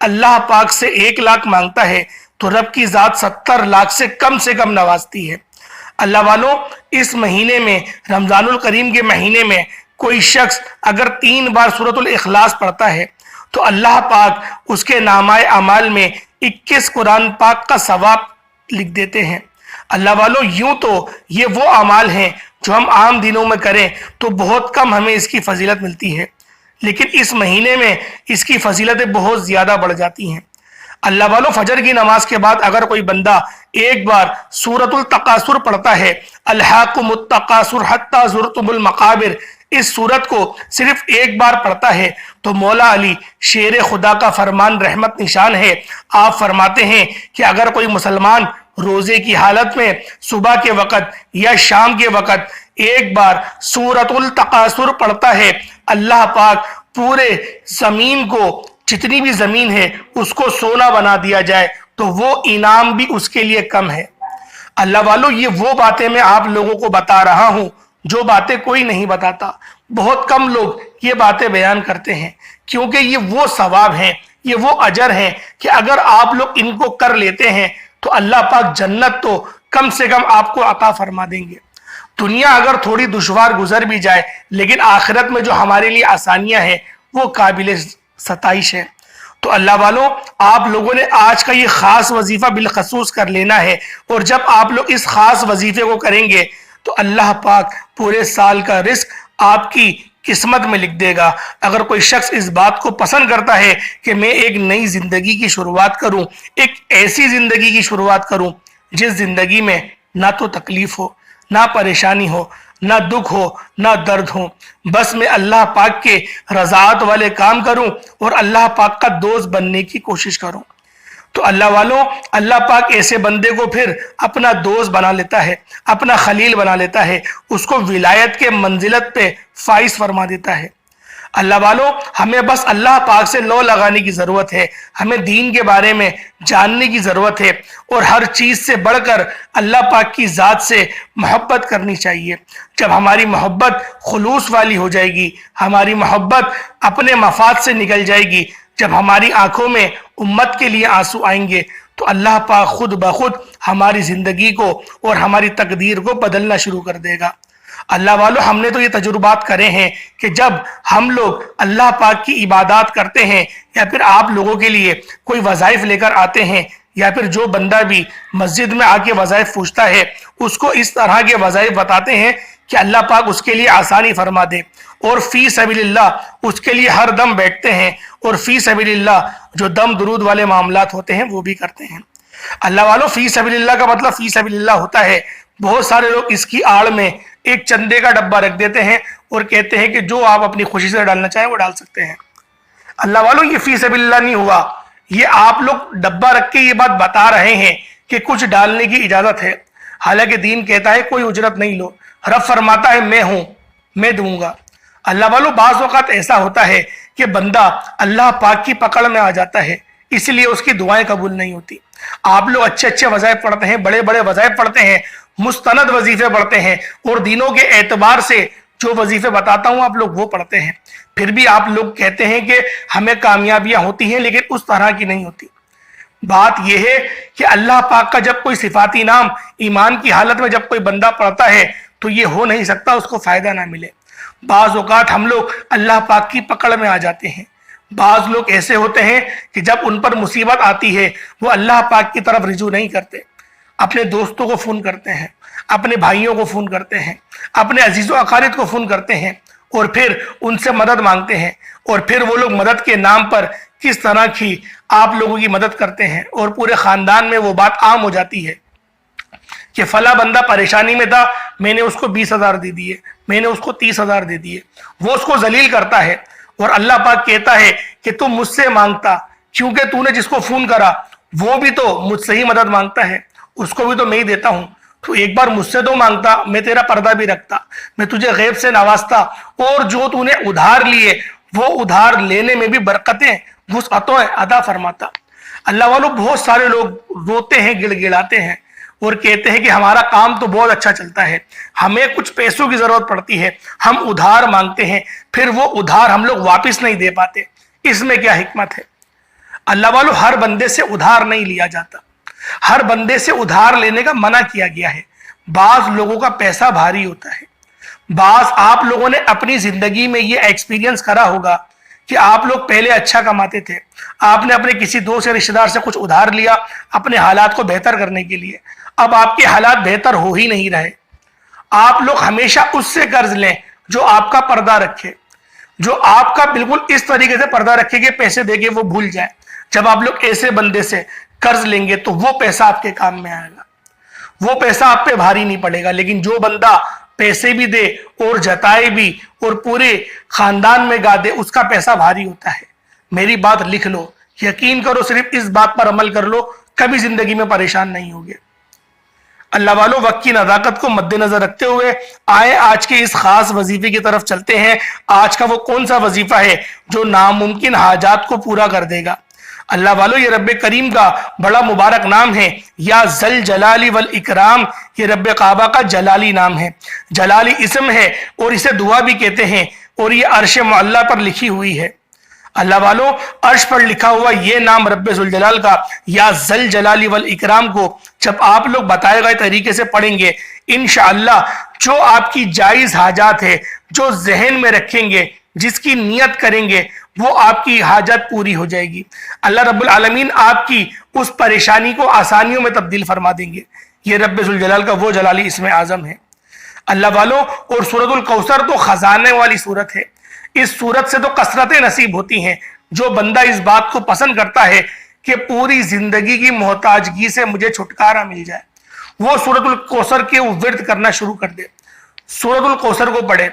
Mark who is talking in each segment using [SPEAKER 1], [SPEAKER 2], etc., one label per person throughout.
[SPEAKER 1] اللہ پاک سے 1 لاکھ مانگتا ہے تو رب کی ذات 70 لاکھ سے کم نوازتی ہے۔ اللہ والوں، اس مہینے میں، رمضان الکریم کے مہینے میں، کوئی شخص اگر 3 بار سورۃ الاخلاص پڑھتا ہے تو اللہ پاک اس کے نامہ اعمال میں 21 قرآن پاک کا ثواب لکھ دیتے ہیں۔ اللہ والوں، یوں تو یہ وہ اعمال ہیں جو ہم عام دنوں میں کریں تو بہت کم ہمیں اس کی فضیلت ملتی ہے، لیکن اس مہینے میں اس کی فضیلتیں بہت زیادہ بڑھ جاتی ہیں۔ اللہ والوں، فجر کی نماز کے بعد اگر کوئی بندہ 1 بار سورۃ التکاثر پڑھتا ہے، الہاکم التکاثر حتی زرتم المقابر، اس سورت کو صرف 1 بار پڑھتا ہے تو مولا علی شیر خدا کا فرمان رحمت نشان ہے، آپ فرماتے ہیں کہ اگر کوئی مسلمان روزے کی حالت میں صبح کے وقت یا شام کے وقت 1 بار سورۃ التکاثر پڑھتا ہے، اللہ پاک پورے زمین کو، جتنی بھی زمین ہے اس کو سونا بنا دیا جائے تو وہ انعام بھی اس کے لیے کم ہے۔ اللہ والوں، یہ وہ باتیں میں آپ لوگوں کو بتا رہا ہوں جو باتیں کوئی نہیں بتاتا، بہت کم لوگ یہ باتیں بیان کرتے ہیں، کیونکہ یہ وہ ثواب ہیں، یہ وہ اجر ہیں کہ اگر آپ لوگ ان کو کر لیتے ہیں تو اللہ پاک جنت تو کم سے کم آپ کو عطا فرما دیں گے۔ دنیا اگر تھوڑی دشوار گزر بھی جائے لیکن آخرت میں جو ہمارے لیے آسانیاں ہیں وہ قابل ستائش ہے۔ تو اللہ والوں، آپ لوگوں نے آج کا یہ خاص وظیفہ بالخصوص کر لینا ہے، اور جب آپ لوگ اس خاص وظیفے کو کریں گے تو اللہ پاک پورے سال کا رزق آپ کی قسمت میں لکھ دے گا۔ اگر کوئی شخص اس بات کو پسند کرتا ہے کہ میں ایک نئی زندگی کی شروعات کروں، ایک ایسی زندگی کی شروعات کروں جس زندگی میں نہ تو تکلیف ہو، نہ پریشانی ہو، نہ دکھ ہو، نہ درد ہو، بس میں اللہ پاک کے رضاعت والے کام کروں اور اللہ پاک کا دوست بننے کی کوشش کروں، تو اللہ والوں، اللہ پاک ایسے بندے کو پھر اپنا دوست بنا لیتا ہے، اپنا خلیل بنا لیتا ہے، اس کو ولایت کے منزلت پہ فائز فرما دیتا ہے۔ اللہ والوں، ہمیں بس اللہ پاک سے لو لگانے کی ضرورت ہے، ہمیں دین کے بارے میں جاننے کی ضرورت ہے، اور ہر چیز سے بڑھ کر اللہ پاک کی ذات سے محبت کرنی چاہیے۔ جب ہماری محبت خلوص والی ہو جائے گی، ہماری محبت اپنے مفاد سے نکل جائے گی، جب ہماری آنکھوں میں امت کے لیے آنسو آئیں گے تو اللہ پاک خود بخود ہماری زندگی کو اور ہماری تقدیر کو بدلنا شروع کر دے گا۔ اللہ والوں، ہم نے تو یہ تجربات کرے ہیں کہ جب ہم لوگ اللہ پاک کی عبادات کرتے ہیں یا پھر آپ لوگوں کے لیے کوئی وظائف لے کر آتے ہیں، یا پھر جو بندہ بھی مسجد میں آ کے وظائف پوچھتا ہے اس کو اس طرح کے وظائف بتاتے ہیں کہ اللہ پاک اس کے لیے آسانی فرما دے، اور فی سبیل اللہ اس کے لیے ہر دم بیٹھتے ہیں، اور فی سبیل اللہ جو دم درود والے معاملات ہوتے ہیں وہ بھی کرتے ہیں۔ اللہ والوں، فی سبیل اللہ کا مطلب فی سبیل اللہ ہوتا ہے، بہت سارے لوگ اس کی آڑ میں ایک چندے کا ڈبہ رکھ دیتے ہیں اور کہتے ہیں کہ جو آپ اپنی خوشی سے ڈالنا چاہیں وہ ڈال سکتے ہیں۔ اللہ والوں، یہ فی سبیل اللہ نہیں ہوا، یہ آپ لوگ ڈبہ رکھ کے یہ بات بتا رہے ہیں کہ کچھ ڈالنے کی اجازت ہے، حالانکہ دین کہتا ہے کوئی اجرت نہیں لو، رب فرماتا ہے میں ہوں، میں دوں گا۔ اللہ والوں، بعض اوقات ایسا ہوتا ہے کہ بندہ اللہ پاک کی پکڑ میں آ جاتا ہے، اس لیے اس کی دعائیں قبول نہیں ہوتی۔ آپ لوگ اچھے اچھے وظائف پڑھتے ہیں، بڑے بڑے وظائف پڑھتے ہیں، مستند وظیفے پڑھتے ہیں، اور دینوں کے اعتبار سے جو وظیفے بتاتا ہوں آپ لوگ وہ پڑھتے ہیں، پھر بھی آپ لوگ کہتے ہیں کہ ہمیں کامیابیاں ہوتی ہیں لیکن اس طرح کی نہیں ہوتی۔ بات یہ ہے کہ اللہ پاک کا جب کوئی صفاتی نام ایمان کی حالت میں جب کوئی بندہ پڑھتا ہے تو یہ ہو نہیں سکتا اس کو فائدہ نہ ملے۔ بعض اوقات ہم لوگ اللہ پاک کی پکڑ میں آ جاتے ہیں، بعض لوگ ایسے ہوتے ہیں کہ جب ان پر مصیبت آتی ہے وہ اللہ پاک کی طرف رجوع نہیں کرتے، اپنے دوستوں کو فون کرتے ہیں، اپنے بھائیوں کو فون کرتے ہیں، اپنے عزیز و اقارب کو فون کرتے ہیں، اور پھر ان سے مدد مانگتے ہیں، اور پھر وہ لوگ مدد کے نام پر کس طرح کی آپ لوگوں کی مدد کرتے ہیں، اور پورے خاندان میں وہ بات عام ہو جاتی ہے کہ فلاں بندہ پریشانی میں تھا، میں نے اس کو 20,000 دے دیے، میں نے اس کو 30,000 دے دیے، وہ اس کو ذلیل کرتا ہے، اور اللہ پاک کہتا ہے کہ تم مجھ سے مانگتا، کیونکہ تو نے جس کو فون کرا وہ بھی تو مجھ سے ہی مدد مانگتا ہے، اس کو بھی تو میں ہی دیتا ہوں، تو ایک بار مجھ سے تو مانگتا، میں تیرا پردہ بھی رکھتا، میں تجھے غیب سے نوازتا، اور جو تو نے ادھار لیے وہ ادھار لینے میں بھی برکتیں، وسعتیں عطا فرماتا۔ اللہ والوں، بہت سارے لوگ روتے ہیں، گڑ گڑاتے ہیں اور کہتے ہیں کہ ہمارا کام تو بہت اچھا چلتا ہے، ہمیں کچھ پیسوں کی ضرورت پڑتی ہے، ہم ادھار مانگتے ہیں، پھر وہ ادھار ہم لوگ واپس نہیں دے پاتے، اس میں کیا حکمت ہے؟ اللہ والو ہر بندے سے ادھار نہیں لیا جاتا، ہر بندے سے ادھار لینے کا منع کیا گیا ہے۔ بعض لوگوں کا پیسہ بھاری ہوتا ہے، بعض آپ لوگوں نے اپنی زندگی میں یہ ایکسپیرینس کرا ہوگا کہ آپ لوگ پہلے اچھا کماتے تھے، آپ نے اپنے کسی دوست یا رشتہ دار سے کچھ ادھار لیا اپنے حالات کو بہتر کرنے کے لیے، اب آپ کے حالات بہتر ہو ہی نہیں رہے۔ آپ لوگ ہمیشہ اس سے قرض لیں جو آپ کا پردہ رکھے، جو آپ کا بالکل اس طریقے سے پردہ رکھے کہ پیسے دے کے وہ بھول جائے۔ جب آپ لوگ ایسے بندے سے قرض لیں گے تو وہ پیسہ آپ کے کام میں آئے گا، وہ پیسہ آپ پہ بھاری نہیں پڑے گا۔ لیکن جو بندہ پیسے بھی دے اور جتائے بھی اور پورے خاندان میں گا دے، اس کا پیسہ بھاری ہوتا ہے۔ میری بات لکھ لو، یقین کرو، صرف اس بات پر عمل کر لو، کبھی زندگی میں پریشان نہیں ہوگے۔ اللہ والوں، وقت کی نزاکت کو مد نظر رکھتے ہوئے آئے آج کے اس خاص وظیفے کی طرف چلتے ہیں۔ آج کا وہ کون سا وظیفہ ہے جو ناممکن حاجات کو پورا کر دے گا؟ اللہ والوں، یہ رب کریم کا بڑا مبارک نام ہے، یا ذل جلال والاکرام۔ یہ رب کعبہ کا جلالی نام ہے، جلالی اسم ہے، اور اسے دعا بھی کہتے ہیں، اور یہ عرش معلیٰ پر لکھی ہوئی ہے۔ اللہ والوں، عرش پر لکھا ہوا یہ نام رب ذوالجلال کا یا ذل جلال والاکرام کو جب آپ لوگ بتائے گئے طریقے سے پڑھیں گے، انشاءاللہ جو آپ کی جائز حاجات ہے، جو ذہن میں رکھیں گے، جس کی نیت کریں گے، وہ آپ کی حاجت پوری ہو جائے گی۔ اللہ رب العالمین آپ کی اس پریشانی کو آسانیوں میں تبدیل فرما دیں گے۔ یہ رب ذوالجلال کا وہ جلالی اسم اعظم ہے۔ اللہ والوں، اور سورۃ الکوثر تو خزانے والی سورت ہے، اس سورت سے تو کثرتیں نصیب ہوتی ہیں۔ جو بندہ اس بات کو پسند کرتا ہے کہ پوری زندگی کی محتاجگی سے مجھے چھٹکارا مل جائے، وہ سورۃ الکوثر کے ورد کرنا شروع کر دے، سورۃ الکوثر کو پڑھے۔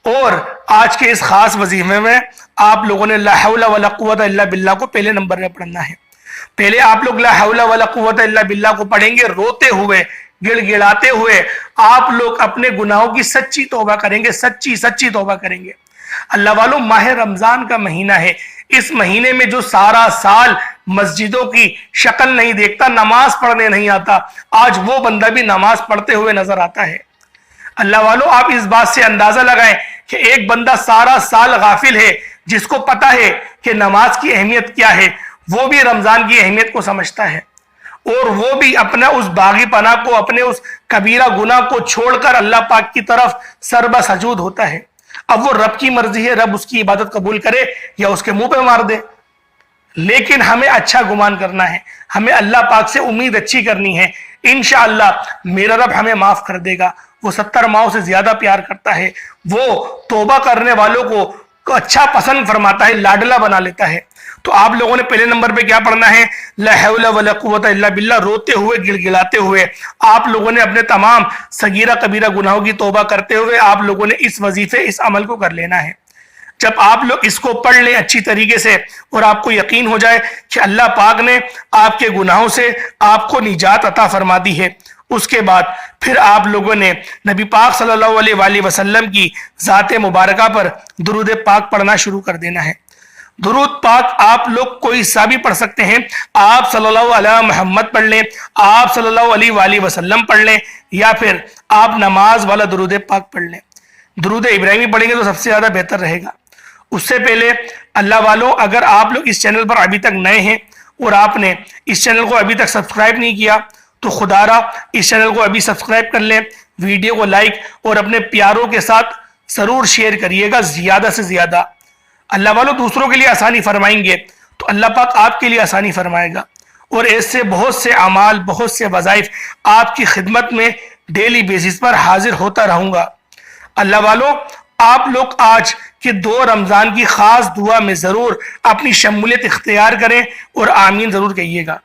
[SPEAKER 1] اور آج کے اس خاص وظیفے میں آپ لوگوں نے لا حول ولا قوت الا باللہ کو پہلے نمبر میں پڑھنا ہے۔ پہلے آپ لوگ لا حول ولا قوت الا باللہ کو پڑھیں گے، روتے ہوئے، گڑ گڑاتے ہوئے آپ لوگ اپنے گناہوں کی سچی توبہ کریں گے، سچی توبہ کریں گے۔ اللہ والوں، ماہ رمضان کا مہینہ ہے، اس مہینے میں جو سارا سال مسجدوں کی شکل نہیں دیکھتا، نماز پڑھنے نہیں آتا، آج وہ بندہ بھی نماز پڑھتے ہوئے نظر آتا ہے۔ اللہ والوں، آپ اس بات سے اندازہ لگائیں کہ ایک بندہ سارا سال غافل ہے، جس کو پتا ہے کہ نماز کی اہمیت کیا ہے، وہ بھی رمضان کی اہمیت کو سمجھتا ہے، اور وہ بھی اپنا اس باغی پناہ کو، اپنے اس کبیرہ گناہ کو چھوڑ کر اللہ پاک کی طرف سر بسجود ہوتا ہے۔ اب وہ رب کی مرضی ہے، رب اس کی عبادت قبول کرے یا اس کے منہ پہ مار دے، لیکن ہمیں اچھا گمان کرنا ہے، ہمیں اللہ پاک سے امید اچھی کرنی ہے۔ انشاءاللہ میرا رب ہمیں معاف کر دے گا، وہ 70 ماؤں سے زیادہ پیار کرتا ہے، وہ توبہ کرنے والوں کو اچھا پسند فرماتا ہے، لاڈلا بنا لیتا ہے۔ تو آپ لوگوں نے پہلے نمبر پہ کیا پڑھنا ہے؟ لا حول ولا قوت الا باللہ، روتے ہوئے، گڑ گڑاتے ہوئے آپ لوگوں نے اپنے تمام صغیرہ کبیرہ گناہوں کی توبہ کرتے ہوئے آپ لوگوں نے اس وظیفے، اس عمل کو کر لینا ہے۔ جب آپ لوگ اس کو پڑھ لیں اچھی طریقے سے اور آپ کو یقین ہو جائے کہ اللہ پاک نے آپ کے گناہوں سے آپ کو نجات عطا فرما دی ہے، اس کے بعد پھر آپ لوگوں نے نبی پاک صلی اللہ علیہ وآلہ وسلم کی ذات مبارکہ پر درود پاک پڑھنا شروع کر دینا ہے۔ درود پاک آپ لوگ کوئی سا بھی پڑھ سکتے ہیں، آپ صلی اللہ علیہ محمد پڑھ لیں، آپ صلی اللہ علیہ وآلہ وسلم پڑھ لیں، یا پھر آپ نماز والا درود پاک پڑھ لیں۔ درود ابراہیمی پڑھیں گے تو سب سے زیادہ بہتر رہے گا۔ اس سے پہلے اللہ والوں، اگر آپ لوگ اس چینل پر ابھی تک نئے ہیں اور آپ نے اس چینل کو ابھی تک سبسکرائب نہیں کیا تو خدا را اس چینل کو ابھی سبسکرائب کر لیں، ویڈیو کو لائک اور اپنے پیاروں کے ساتھ ضرور شیئر کریے گا، زیادہ سے زیادہ۔ اللہ والوں، دوسروں کے لیے آسانی فرمائیں گے تو اللہ پاک آپ کے لیے آسانی فرمائے گا، اور ایسے بہت سے اعمال، بہت سے وظائف آپ کی خدمت میں ڈیلی بیسس پر حاضر ہوتا رہوں گا۔ اللہ والوں، آپ لوگ آج کے 2 رمضان کی خاص دعا میں ضرور اپنی شمولیت اختیار کریں اور آمین ضرور کہیے گا۔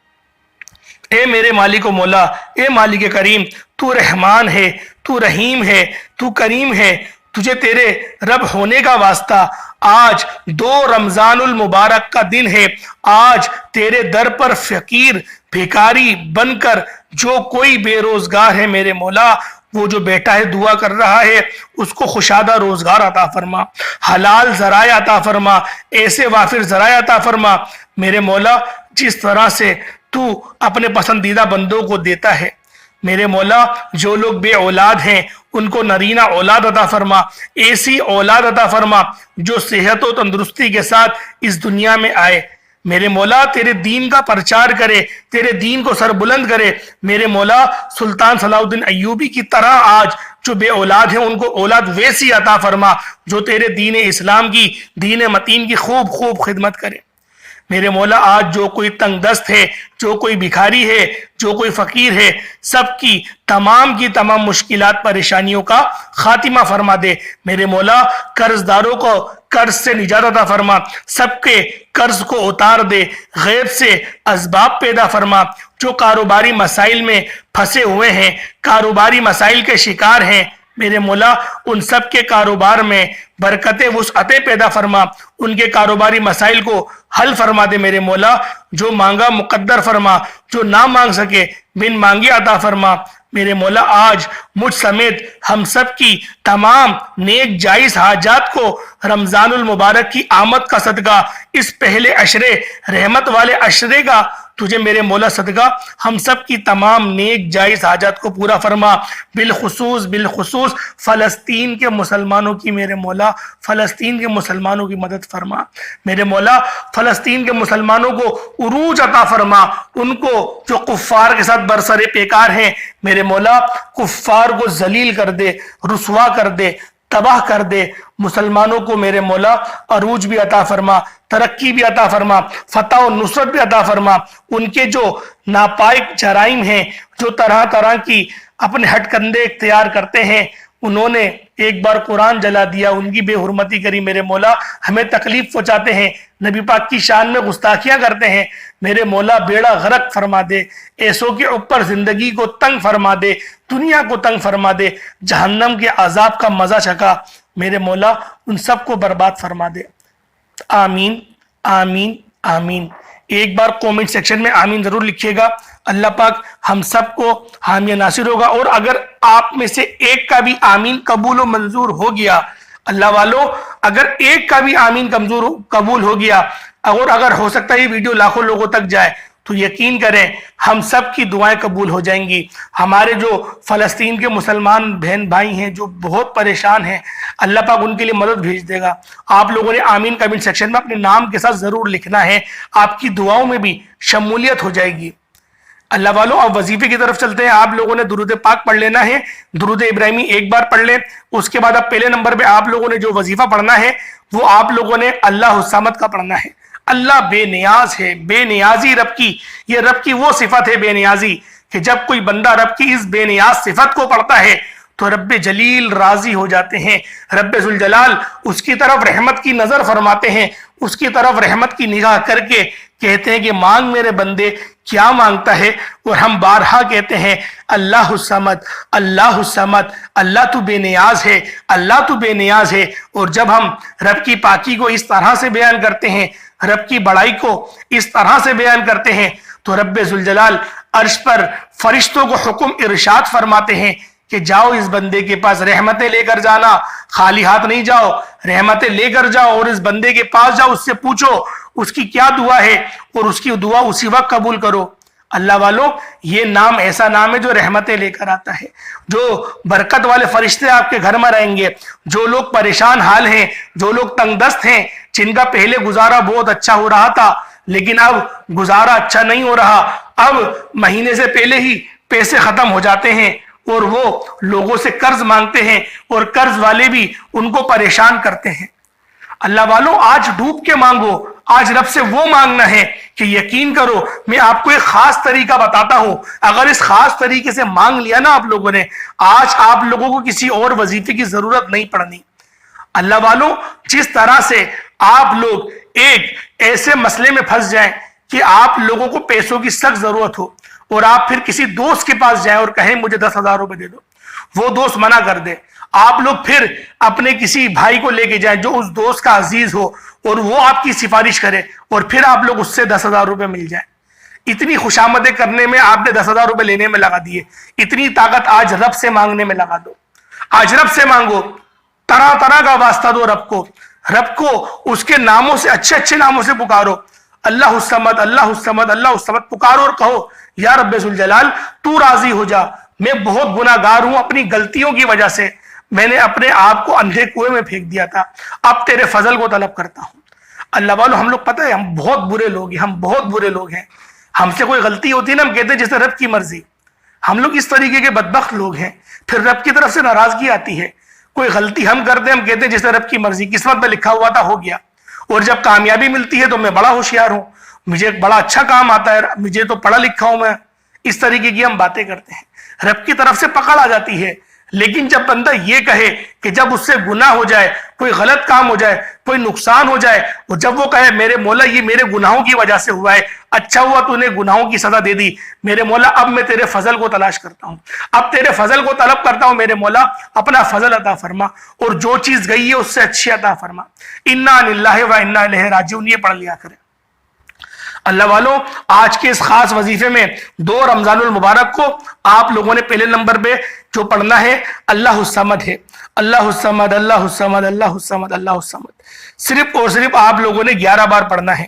[SPEAKER 1] اے میرے مالک و مولا، اے مالک کریم، تو رحمان ہے، تو رحیم ہے، تو کریم ہے، تجھے تیرے رب ہونے کا واسطہ آج 2 رمضان المبارک کا دن ہے، آج تیرے در پر فقیر بھیکاری بن کر جو کوئی بے روزگار ہے میرے مولا، وہ جو بیٹا ہے دعا کر رہا ہے، اس کو خوشادہ روزگار عطا فرما، حلال ذرائع عطا فرما، ایسے وافر ذرائع عطا فرما میرے مولا جس طرح سے تو اپنے پسندیدہ بندوں کو دیتا ہے۔ میرے مولا، جو لوگ بے اولاد ہیں ان کو نرینہ اولاد عطا فرما، ایسی اولاد عطا فرما جو صحت و تندرستی کے ساتھ اس دنیا میں آئے۔ میرے مولا تیرے دین کا پرچار کرے، تیرے دین کو سر بلند کرے۔ میرے مولا سلطان صلاح الدین ایوبی کی طرح آج جو بے اولاد ہیں ان کو اولاد ویسی عطا فرما جو تیرے دین اسلام کی، دین متین کی خوب خوب خدمت کرے۔ میرے مولا آج جو کوئی تنگ دست ہے، جو کوئی بھکاری ہے، جو کوئی فقیر ہے، سب کی تمام مشکلات پریشانیوں کا خاتمہ فرما دے۔ میرے مولا قرض داروں کو قرض سے نجات عطا فرما، سب کے قرض کو اتار دے، غیب سے اسباب پیدا فرما۔ جو کاروباری مسائل میں پھنسے ہوئے ہیں، کاروباری مسائل کے شکار ہیں، میرے مولا ان سب کے کاروبار میں برکت وسعتیں پیدا فرما، ان کے کاروباری مسائل کو حل فرما دے۔ میرے مولا جو مانگا مقدر فرما، جو نہ مانگ سکے بن مانگے عطا فرما۔ میرے مولا آج مجھ سمیت ہم سب کی تمام نیک جائز حاجات کو رمضان المبارک کی آمد کا صدقہ، اس پہلے عشرے رحمت والے عشرے کا تجھے میرے مولا صدقہ ہم سب کی تمام نیک جائز حاجات کو پورا فرما۔ بالخصوص فلسطین کے مسلمانوں کی میرے مولا، فلسطین کے مسلمانوں کی مدد فرما۔ میرے مولا فلسطین کے مسلمانوں کو عروج عطا فرما، ان کو جو کفار کے ساتھ برسر پیکار ہیں، میرے مولا کفار کو ذلیل کر دے، رسوا کر دے، تباہ کر دے۔ مسلمانوں کو میرے مولا عروج بھی عطا فرما، ترقی بھی عطا فرما، فتح و نصرت بھی عطا فرما۔ ان کے جو ناپائق جرائم ہیں، جو طرح طرح کی اپنے ہٹ کندے اختیار کرتے ہیں، انہوں نے ایک بار قرآن جلا دیا، ان کی بے حرمتی کری، میرے مولا ہمیں تکلیف پہنچاتے ہیں، نبی پاک کی شان میں گستاخیاں کرتے ہیں، میرے مولا بیڑا غرق فرما دے، ایسوں کے اوپر زندگی کو تنگ فرما دے، دنیا کو تنگ فرما دے، جہنم کے عذاب کا مزہ چکا، میرے مولا ان سب کو برباد فرما دے۔ آمین آمین آمین۔ ایک بار کومنٹ سیکشن میں آمین ضرور لکھیے گا، اللہ پاک ہم سب کو حامی ناصر ہوگا۔ اور اگر آپ میں سے ایک کا بھی آمین قبول و منظور ہو گیا، اللہ والو اگر ایک کا بھی آمین قبول ہو گیا، اور اگر ہو سکتا ہے یہ ویڈیو لاکھوں لوگوں تک جائے، تو یقین کریں ہم سب کی دعائیں قبول ہو جائیں گی۔ ہمارے جو فلسطین کے مسلمان بہن بھائی ہیں جو بہت پریشان ہیں، اللہ پاک ان کے لیے مدد بھیج دے گا۔ آپ لوگوں نے آمین کمنٹ سیکشن میں اپنے نام کے ساتھ ضرور لکھنا ہے، آپ کی دعاؤں میں بھی شمولیت ہو جائے گی۔ اللہ والوں اب وظیفے کی طرف چلتے ہیں۔ آپ لوگوں نے درود پاک پڑھ لینا ہے، درود ابراہیمی ایک بار پڑھ لیں۔ اس کے بعد اب پہلے نمبر پہ آپ لوگوں نے جو وظیفہ پڑھنا ہے وہ آپ لوگوں نے اللہ الصمد کا پڑھنا ہے۔ اللہ بے نیاز ہے، بے نیازی رب کی، یہ رب کی وہ صفت ہے بے نیازی، کہ جب کوئی بندہ رب کی اس بے نیاز صفت کو پڑھتا ہے تو رب جلیل راضی ہو جاتے ہیں، رب ذوالجلال اس کی طرف رحمت کی نظر فرماتے ہیں، اس کی طرف رحمت کی نگاہ کر کے کہتے ہیں کہ مانگ میرے بندے کیا مانگتا ہے، اور ہم بارہا کہتے ہیں اللہ الصمد، اللہ الصمد، اللہ تو بے نیاز ہے، اللہ تو بے نیاز ہے۔ اور جب ہم رب کی پاکی کو اس طرح سے بیان کرتے ہیں، رب کی بڑائی کو اس طرح سے بیان کرتے ہیں، تو رب ذوالجلال عرش پر فرشتوں کو حکم ارشاد فرماتے ہیں کہ جاؤ اس بندے کے پاس رحمتیں لے کر جانا، خالی ہاتھ نہیں جاؤ، رحمتیں لے کر جاؤ، اور اس بندے کے پاس جاؤ، اس سے پوچھو اس کی کیا دعا ہے، اور اس کی دعا اسی وقت قبول کرو۔ اللہ والوں یہ نام ایسا نام ہے جو رحمتیں لے کر آتا ہے، جو برکت والے فرشتے آپ کے گھر میں رہیں گے۔ جو لوگ پریشان حال ہیں، جو لوگ تنگ دست ہیں، جن کا پہلے گزارا بہت اچھا ہو رہا تھا لیکن اب گزارا اچھا نہیں ہو رہا، اب مہینے سے پہلے ہی پیسے ختم ہو جاتے ہیں، اور وہ لوگوں سے قرض مانگتے ہیں، اور قرض والے بھی ان کو پریشان کرتے ہیں۔ اللہ والوں آج ڈوب کے مانگو، آج رب سے وہ مانگنا ہے کہ یقین کرو میں آپ کو ایک خاص طریقہ بتاتا ہوں، اگر اس خاص طریقے سے مانگ لیا نا آپ لوگوں نے، آج آپ لوگوں کو کسی اور وظیفے کی ضرورت نہیں پڑنی۔ اللہ والوں جس طرح سے آپ لوگ ایک ایسے مسئلے میں پھنس جائیں کہ آپ لوگوں کو پیسوں کی سخت ضرورت ہو، اور آپ پھر کسی دوست کے پاس جائیں اور کہیں مجھے 10,000 روپے دے دو، وہ دوست منع کر دے، آپ لوگ پھر اپنے کسی بھائی کو لے کے جائیں جو اس دوست کا عزیز ہو، اور وہ آپ کی سفارش کرے، اور پھر آپ لوگ اس سے 10,000 روپے مل جائیں۔ اتنی خوشامدیں کرنے میں آپ نے 10,000 روپے لینے میں لگا دیے، اتنی طاقت آج رب سے مانگنے میں لگا دو۔ آج رب سے مانگو، طرح طرح کا واسطہ دو رب کو، رب کو اس کے ناموں سے، اچھے اچھے ناموں سے پکارو، اللہ الصمد، اللہ الصمد، اللہ الصمد پکارو، اور کہو یا رب ذوالجلال تو راضی ہو جا، میں بہت گناہ گار ہوں، اپنی غلطیوں کی وجہ سے میں نے اپنے آپ کو اندھے کنویں میں پھینک دیا تھا، اب تیرے فضل کو طلب کرتا ہوں، اللہ والوں ہم لوگ پتہ ہے ہم بہت برے لوگ ہیں، ہم بہت برے لوگ ہیں. ہم سے کوئی غلطی ہوتی ہے نا ہم کہتے ہیں جیسے رب کی مرضی. ہم لوگ اس طریقے کے بدبخت لوگ ہیں. پھر رب کی طرف سے ناراضگی آتی ہے. کوئی غلطی ہم کرتے ہیں ہم کہتے ہیں جیسے رب کی مرضی، قسمت میں لکھا ہوا تھا ہو گیا. اور جب کامیابی ملتی ہے تو میں بڑا ہوشیار ہوں، مجھے ایک بڑا اچھا کام آتا ہے، مجھے تو پڑھا لکھا ہوں میں. اس طریقے کی ہم باتیں کرتے ہیں. رب کی طرف سے پکڑ آ جاتی ہے. لیکن جب بندہ یہ کہے کہ جب اس سے گناہ ہو جائے، کوئی غلط کام ہو جائے، کوئی نقصان ہو جائے، اور جب وہ کہے میرے مولا یہ میرے گناہوں کی وجہ سے ہوا ہے، اچھا ہوا تو نے گناہوں کی سزا دے دی، میرے مولا اب میں تیرے فضل کو تلاش کرتا ہوں، اب تیرے فضل کو طلب کرتا ہوں، میرے مولا اپنا فضل عطا فرما، اور جو چیز گئی ہے اس سے اچھی عطا فرما. انا للہ و انا الیہ راجعون، یہ پڑھ لیا کریں. اللہ والوں آج کے اس خاص وظیفے میں 2 رمضان المبارک کو آپ لوگوں نے پہلے نمبر پہ جو پڑھنا ہے اللہ الصمد ہے. اللہ الصمد اللہ الصمد اللہ الصمد اللہ الصمد. صرف اور صرف آپ لوگوں نے 11 بار پڑھنا ہے.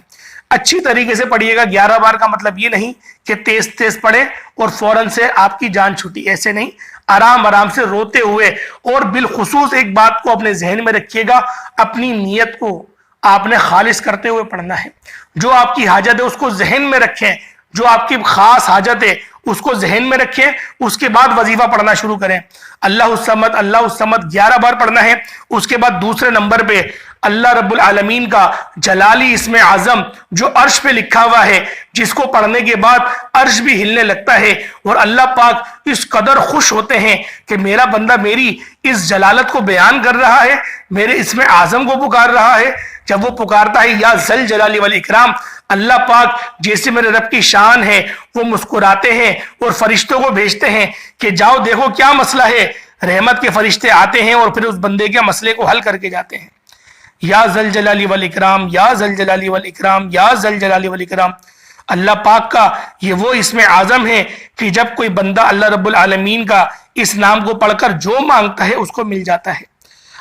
[SPEAKER 1] اچھی طریقے سے پڑھیے گا. 11 بار کا مطلب یہ نہیں کہ تیز تیز پڑھے اور فوراً سے آپ کی جان چھوٹی، ایسے نہیں. آرام آرام سے روتے ہوئے. اور بالخصوص ایک بات کو اپنے ذہن میں رکھیے گا، اپنی نیت کو آپ نے خالص کرتے ہوئے پڑھنا ہے. جو آپ کی حاجت ہے اس کو ذہن میں رکھیں، جو آپ کی خاص حاجت ہے اس کو ذہن میں رکھیں، اس کے بعد وظیفہ پڑھنا شروع کریں. اللہ الصمد اللہ الصمد 11 بار پڑھنا ہے. اس کے بعد دوسرے نمبر پہ اللہ رب العالمین کا جلالی اسم اعظم جو عرش پہ لکھا ہوا ہے، جس کو پڑھنے کے بعد عرش بھی ہلنے لگتا ہے، اور اللہ پاک اس قدر خوش ہوتے ہیں کہ میرا بندہ میری اس جلالت کو بیان کر رہا ہے، میرے اسم اعظم کو پکار رہا ہے. جب وہ پکارتا ہے یا ذل جلالی والاکرام، اللہ پاک جیسے میرے رب کی شان ہے وہ مسکراتے ہیں اور فرشتوں کو بھیجتے ہیں کہ جاؤ دیکھو کیا مسئلہ ہے. رحمت کے فرشتے آتے ہیں اور پھر اس بندے کے مسئلے کو حل کر کے جاتے ہیں. یا ذل جلالی والاکرام یا ذل جلالی والاکرام یا ذل جلالی والاکرام. اللہ پاک کا یہ وہ اسم اعظم ہے کہ جب کوئی بندہ اللہ رب العالمین کا اس نام کو پڑھ کر جو مانگتا ہے اس کو مل جاتا ہے.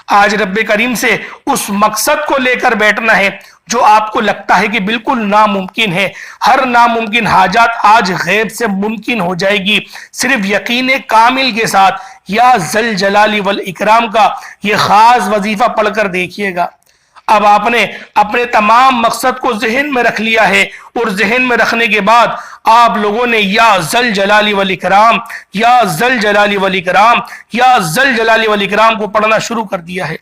[SPEAKER 1] آج رب کریم سے اس مقصد کو لے کر بیٹھنا ہے جو آپ کو لگتا ہے کہ بالکل ناممکن ہے. ہر ناممکن حاجات آج غیب سے ممکن ہو جائے گی صرف یقین کامل کے ساتھ. یا ذل جلالی والاکرام کا یہ خاص وظیفہ پڑھ کر دیکھیے گا. اب آپ نے اپنے تمام مقصد کو ذہن میں رکھ لیا ہے، اور ذہن میں رکھنے کے بعد آپ لوگوں نے یا ذل جلالی والاکرام یا ذل جلالی والاکرام یا ذل جلالی والاکرام کو پڑھنا شروع کر دیا ہے.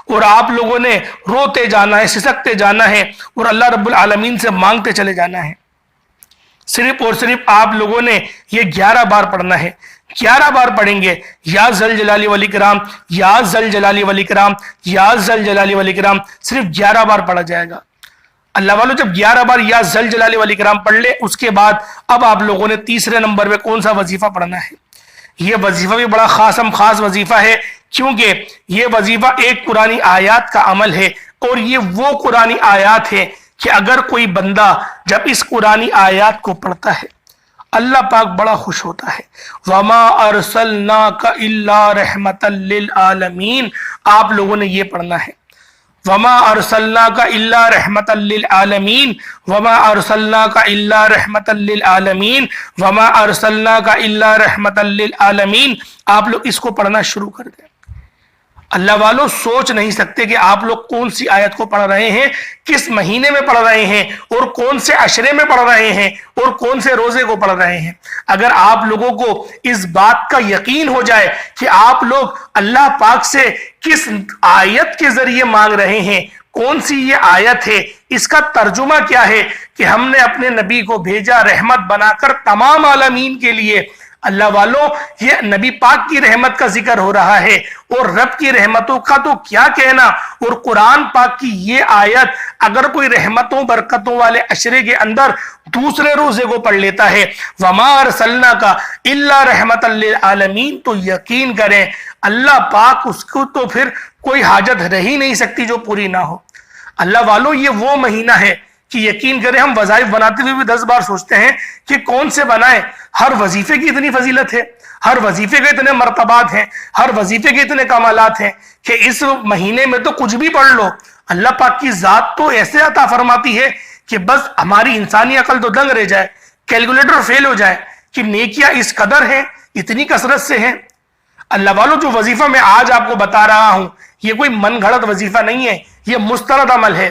[SPEAKER 1] اور آپ لوگوں نے روتے جانا ہے، سسکتے جانا ہے، اور اللہ رب العالمین سے مانگتے چلے جانا ہے. صرف اور صرف آپ لوگوں نے یہ 11 بار پڑھنا ہے. 11 بار پڑھیں گے یا ذل جلالی والاکرام یا ذل جلالی والاکرام یا ذل جلالی والاکرام. صرف 11 بار پڑھا جائے گا. اللہ والوں جب 11 بار یا ذل جلالی والاکرام پڑھ لے، اس کے بعد اب آپ لوگوں نے تیسرے نمبر پہ کون سا وظیفہ پڑھنا ہے. یہ وظیفہ بھی بڑا خاص وظیفہ ہے، کیونکہ یہ وظیفہ ایک قرآنی آیات کا عمل ہے. اور یہ وہ قرآنی آیات ہے کہ اگر کوئی بندہ جب اس قرآنی آیات کو پڑھتا ہے اللہ پاک بڑا خوش ہوتا ہے. وما ارسلناک الا رحمتا للعالمین. آپ لوگوں نے یہ پڑھنا ہے وما ارسلناک الا رحمتا للعالمین وما ارسلناک الا رحمتا للعالمین وما ارسلناک الا رحمتا للعالمین. آپ لوگ اس کو پڑھنا شروع کر دیں. اللہ والوں سوچ نہیں سکتے کہ آپ لوگ کون سی آیت کو پڑھ رہے ہیں، کس مہینے میں پڑھ رہے ہیں، اور کون سے عشرے میں پڑھ رہے ہیں، اور کون سے روزے کو پڑھ رہے ہیں. اگر آپ لوگوں کو اس بات کا یقین ہو جائے کہ آپ لوگ اللہ پاک سے کس آیت کے ذریعے مانگ رہے ہیں، کون سی یہ آیت ہے، اس کا ترجمہ کیا ہے کہ ہم نے اپنے نبی کو بھیجا رحمت بنا کر تمام عالمین کے لیے. اللہ والوں یہ نبی پاک کی رحمت کا ذکر ہو رہا ہے، اور رب کی رحمتوں کا تو کیا کہنا. اور قرآن پاک کی یہ آیت اگر کوئی رحمتوں برکتوں والے عشرے کے اندر دوسرے روزے کو پڑھ لیتا ہے وما ارسلناک الا رحمتا للعالمین، تو یقین کریں اللہ پاک اس کو تو پھر کوئی حاجت رہ ہی نہیں سکتی جو پوری نہ ہو. اللہ والوں یہ وہ مہینہ ہے کہ یقین کریں ہم وظائف بناتے ہوئے بھی 10 بار سوچتے ہیں کہ کون سے بنائیں. ہر وظیفے کی اتنی فضیلت ہے، ہر وظیفے کے اتنے مرتبات ہیں، ہر وظیفے کے اتنے کمالات ہیں کہ اس مہینے میں تو کچھ بھی پڑھ لو. اللہ پاک کی ذات تو ایسے عطا فرماتی ہے کہ بس ہماری انسانی عقل تو دنگ رہ جائے، کیلکولیٹر فیل ہو جائے کہ نیکیاں اس قدر ہیں، اتنی کثرت سے ہیں. اللہ والوں جو وظیفہ میں آج آپ کو بتا رہا ہوں یہ کوئی من گھڑت وظیفہ نہیں ہے، یہ مستند عمل ہے.